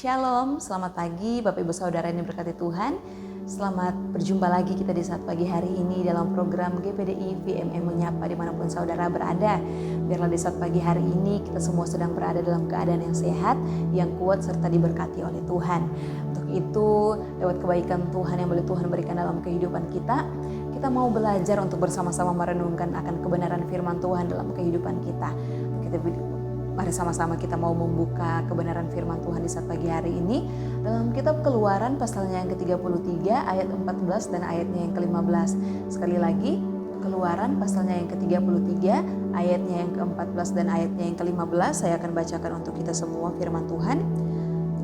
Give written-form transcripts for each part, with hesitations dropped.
Shalom, selamat pagi Bapak Ibu Saudara yang diberkati Tuhan. Selamat berjumpa lagi kita di saat pagi hari ini dalam program GPDI VMM Menyapa dimanapun saudara berada. Biarlah di saat pagi hari ini kita semua sedang berada dalam keadaan yang sehat, yang kuat serta diberkati oleh Tuhan. Untuk itu lewat kebaikan Tuhan yang boleh Tuhan berikan dalam kehidupan kita, kita mau belajar untuk bersama-sama merenungkan akan kebenaran firman Tuhan dalam kehidupan kita. Mari sama-sama kita mau membuka kebenaran firman Tuhan di saat pagi hari ini dalam kitab Keluaran pasalnya yang ke-33 ayat 14 dan ayatnya yang ke-15. Sekali lagi, Keluaran pasalnya yang ke-33 ayatnya yang ke-14 dan ayatnya yang ke-15. Saya akan bacakan untuk kita semua firman Tuhan.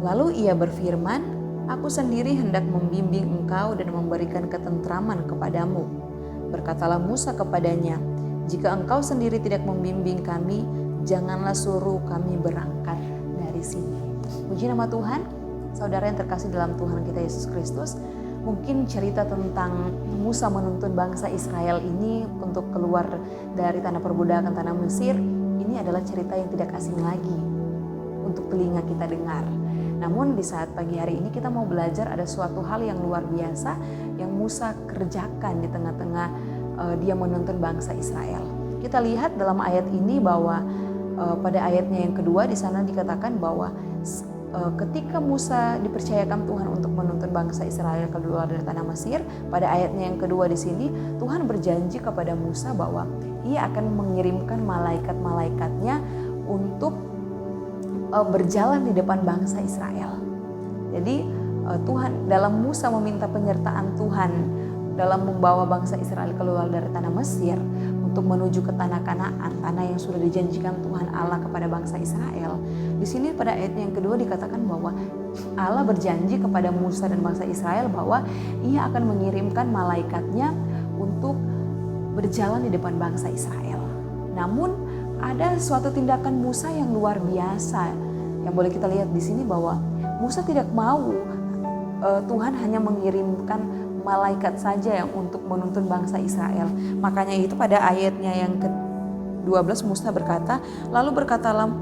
Lalu ia berfirman, "Aku sendiri hendak membimbing engkau dan memberikan ketentraman kepadamu." Berkatalah Musa kepadanya, "Jika engkau sendiri tidak membimbing kami, janganlah suruh kami berangkat dari sini." Puji nama Tuhan, saudara yang terkasih dalam Tuhan kita Yesus Kristus. Mungkin cerita tentang Musa menuntun bangsa Israel ini untuk keluar dari tanah perbudakan tanah Mesir, ini adalah cerita yang tidak asing lagi untuk telinga kita dengar. Namun di saat pagi hari ini kita mau belajar ada suatu hal yang luar biasa yang Musa kerjakan di tengah-tengah dia menuntun bangsa Israel. Kita lihat dalam ayat ini bahwa pada ayatnya yang kedua di sana dikatakan bahwa ketika Musa dipercayakan Tuhan untuk menuntun bangsa Israel keluar dari tanah Mesir, pada ayatnya yang kedua di sini Tuhan berjanji kepada Musa bahwa Ia akan mengirimkan malaikat-malaikatnya untuk berjalan di depan bangsa Israel. Jadi Tuhan dalam Musa meminta penyertaan Tuhan dalam membawa bangsa Israel keluar dari tanah Mesir untuk menuju ke tanah Kanaan, tanah yang sudah dijanjikan Tuhan Allah kepada bangsa Israel. Di sini pada ayat yang kedua dikatakan bahwa Allah berjanji kepada Musa dan bangsa Israel bahwa Ia akan mengirimkan malaikatnya untuk berjalan di depan bangsa Israel. Namun ada suatu tindakan Musa yang luar biasa yang boleh kita lihat di sini bahwa Musa tidak mau Tuhan hanya mengirimkan malaikat saja yang untuk menuntun bangsa Israel. Makanya itu pada ayatnya yang ke-12 Musa berkata, lalu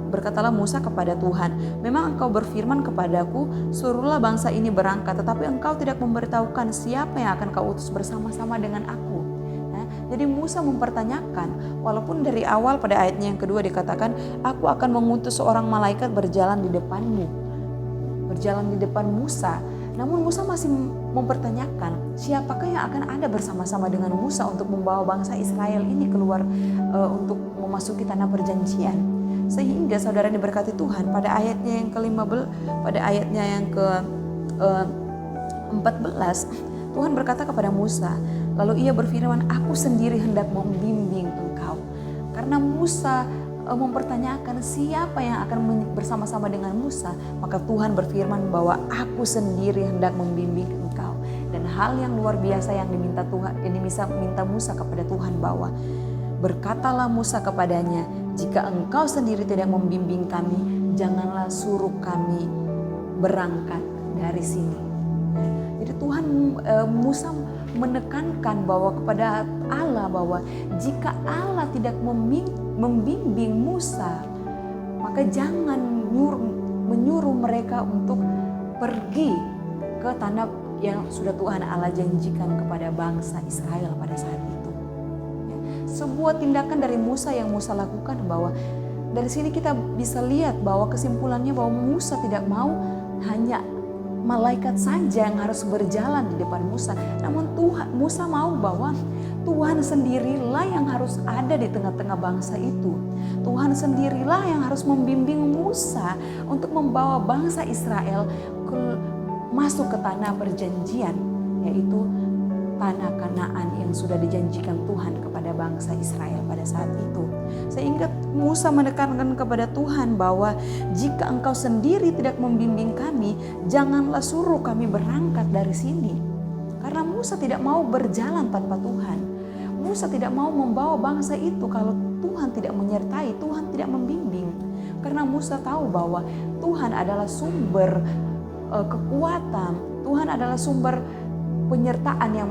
berkatalah Musa kepada Tuhan, "Memang engkau berfirman kepadaku, suruhlah bangsa ini berangkat, tetapi engkau tidak memberitahukan siapa yang akan kau utus bersama-sama dengan aku." Jadi Musa mempertanyakan, walaupun dari awal pada ayatnya yang kedua dikatakan, "Aku akan mengutus seorang malaikat berjalan di depanmu." Berjalan di depan Musa. Namun Musa masih mempertanyakan siapakah yang akan ada bersama-sama dengan Musa untuk membawa bangsa Israel ini keluar untuk memasuki tanah perjanjian. Sehingga saudara diberkati Tuhan pada ayatnya yang ke-15, pada ayatnya yang ke-14 Tuhan berkata kepada Musa, lalu Ia berfirman, "Aku sendiri hendak membimbing engkau." Karena Musa mempertanyakan siapa yang akan bersama-sama dengan Musa, maka Tuhan berfirman bahwa aku sendiri hendak membimbing engkau. Dan hal yang luar biasa yang diminta Tuhan, ini bisa minta Musa kepada Tuhan bahwa berkatalah Musa kepadanya, "Jika engkau sendiri tidak membimbing kami, janganlah suruh kami berangkat dari sini." Jadi Tuhan Musa menekankan bahwa kepada Allah bahwa jika Allah tidak membimbing Musa, maka jangan menyuruh mereka untuk pergi ke tanah yang sudah Tuhan Allah janjikan kepada bangsa Israel pada saat itu. Sebuah tindakan dari Musa yang Musa lakukan, bahwa dari sini kita bisa lihat bahwa kesimpulannya bahwa Musa tidak mau hanya malaikat saja yang harus berjalan di depan Musa. Namun Musa mau bahwa Tuhan sendirilah yang harus ada di tengah-tengah bangsa itu. Tuhan sendirilah yang harus membimbing Musa untuk membawa bangsa Israel masuk ke tanah perjanjian, yaitu tanah Kanaan yang sudah dijanjikan Tuhan kepada bangsa Israel pada saat itu. Sehingga Musa menekankan kepada Tuhan bahwa jika engkau sendiri tidak membimbing kami, janganlah suruh kami berangkat dari sini. Karena Musa tidak mau berjalan tanpa Tuhan. Musa tidak mau membawa bangsa itu kalau Tuhan tidak menyertai, Tuhan tidak membimbing. Karena Musa tahu bahwa Tuhan adalah sumber kekuatan, Tuhan adalah sumber penyertaan yang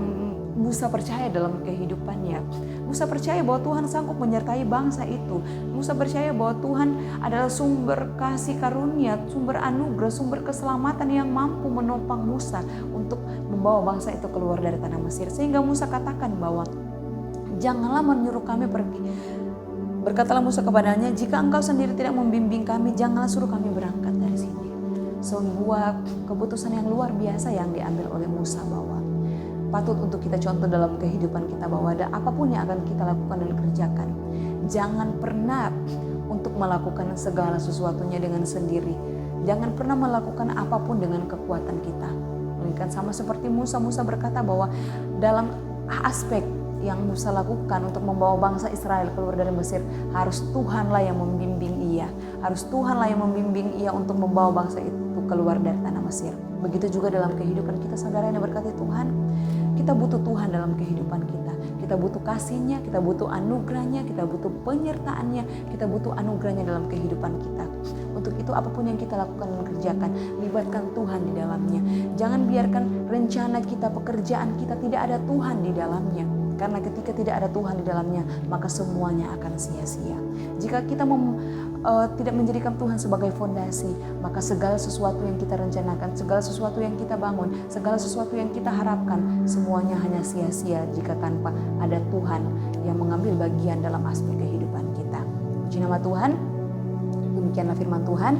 Musa percaya dalam kehidupannya. Musa percaya bahwa Tuhan sanggup menyertai bangsa itu. Musa percaya bahwa Tuhan adalah sumber kasih karunia, sumber anugerah, sumber keselamatan yang mampu menopang Musa untuk membawa bangsa itu keluar dari tanah Mesir. Sehingga Musa katakan bahwa janganlah menyuruh kami pergi. Berkatalah Musa kepadanya, jika engkau sendiri tidak membimbing kami, janganlah suruh kami berangkat dari sini. Sebuah keputusan yang luar biasa yang diambil oleh Musa, bahwa patut untuk kita contoh dalam kehidupan kita, bahwa ada apapun yang akan kita lakukan dan kerjakan, jangan pernah untuk melakukan segala sesuatunya dengan sendiri. Jangan pernah melakukan apapun dengan kekuatan kita. Melainkan sama seperti Musa berkata bahwa dalam aspek yang Musa lakukan untuk membawa bangsa Israel keluar dari Mesir, harus Tuhanlah yang membimbing ia. Harus Tuhanlah yang membimbing ia untuk membawa bangsa itu keluar dari tanah Mesir. Begitu juga dalam kehidupan kita, saudara yang berkati Tuhan. Kita butuh Tuhan dalam kehidupan kita. Kita butuh kasih-Nya, kita butuh anugerah-Nya, kita butuh penyertaan-Nya, kita butuh anugerah-Nya dalam kehidupan kita. Untuk itu apapun yang kita lakukan dan kerjakan, libatkan Tuhan di dalamnya. Jangan biarkan rencana kita, pekerjaan kita tidak ada Tuhan di dalamnya. Karena ketika tidak ada Tuhan di dalamnya, maka semuanya akan sia-sia. Jika kita tidak menjadikan Tuhan sebagai fondasi, maka segala sesuatu yang kita rencanakan, segala sesuatu yang kita bangun, segala sesuatu yang kita harapkan, semuanya hanya sia-sia jika tanpa ada Tuhan yang mengambil bagian dalam aspek kehidupan kita. Puji nama Tuhan. Demikianlah firman Tuhan.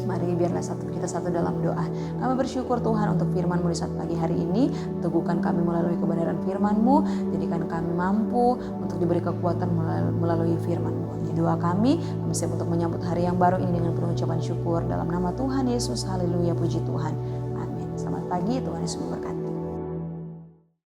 Mari biarlah kita satu dalam doa. Kami bersyukur Tuhan untuk firman-Mu di saat pagi hari ini. Teguhkan kami melalui kebenaran firman-Mu. Jadikan kami mampu untuk diberi kekuatan melalui firman-Mu. Ini doa kami siap untuk menyambut hari yang baru ini dengan penuh ucapan syukur. Dalam nama Tuhan Yesus, haleluya, puji Tuhan. Amin. Selamat pagi, Tuhan Yesus memberkati.